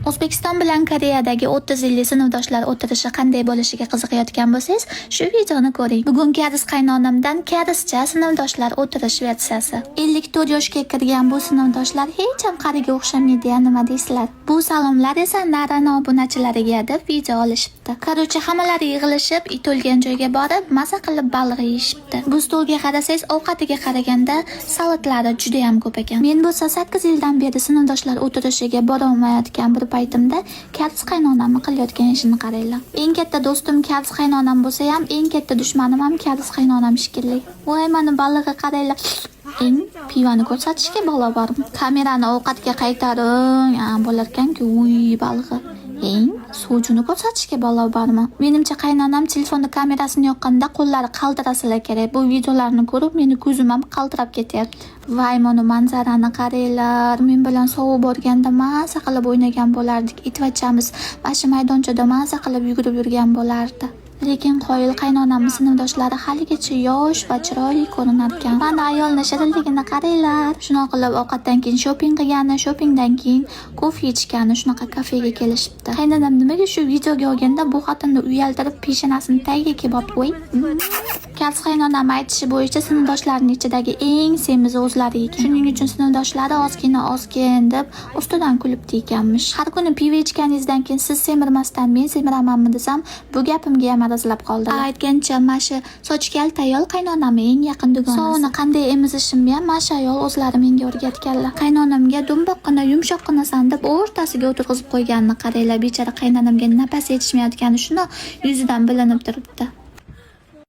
O'zbekiston bilan Koreyadagi 30 yillik sinfdoshlar o'tirishi qanday bo'lishiga qiziqayotgan bo'lsangiz, shu videoni ko'ring. Bugun Kariz qaynonamdan karizcha sinfdoshlar o'tirish versiyasi. 54 yoshga kirgan bu sinfdoshlar hech ham qariga o'xshamaydi, nima deysizlar? Bu salomlar esa narana obunachilariga deb video olishibdi. Qarochi hammalari yig'ilishib, it o'lgan joyga borib, maza qilib baliq yeyishibdi. Bu stolga qarasangiz, ovqatiga qaraganda salatlari juda ham ko'p ekan. Men bo'lsa 8 yildan beri sinfdoshlar o'tirishiga bora olmayotgan bir paytimda Kariz qaynonamni qilayotgan ishini qaranglar. Eng katta do'stim Kariz qaynonam bo'lsa ham, eng katta dushmanim ham Kariz qaynonam shekilli. Voy, mana balig'i qaranglar. Eng pivani ko'rsatishga balo bormi? Kamerani ovqatga qaytaring, bo'larkan-ku, uy balig'i. Eng suvjuni ko'rsatishga balo bormi? Menimcha qaynonam telefonda kamerasini yoqqanda qo'llari qaltirasilar kerak. Bu videolarni ko'rib meni ko'zim ham qaltirab ketyapti. Voy, mana manzarani qaranglar. Men bilan sovib borganda maza qilib o'ynagan bo'lardik. Itvachamiz mana shu maydonchada maza qilib yugurib yurgan bo'lardi. Lekin qoyil qaynonamning sinfdoshlari haligacha yosh va chiroyli ko'rinar ekan. Mana ayolning shirinligini qaranglar. Shunaqa qilib ovqatdan keyin shopping qilgani, shoppingdan keyin kofe ichgani, shunaqa kafega kelishibdi. Qaynonam nimaga shu videoga olganda bu xotinni uyaltirib peshanasini tagiga kebab qo'y. Kariz qaynonam aytishi bo'yicha sinfdoshlarining ichidagi eng semiz o'zlari ekan. Shuning uchun sinfdoshlari ozgina deb ustidan kulibdi ekanmish. Har kuni pivo ichganingizdan keyin siz semirmasdan men semiramanmi desam, bu gapimga ham arazlab qoldilar. Aytgancha mashi soch kalta ayol qaynonamning eng yaqin dugonasi. Sovuni qanday emizishimni ham masha ayol o'zlari menga o'rgatganlar. Qaynonamga dumboqqina, yumshoqqina deb o'rtasiga o'tirg'izib qo'yganini qaranglar. Bechora qaynonamga nafas yetishmayotgani shuni yuzidan bilinib turibdi.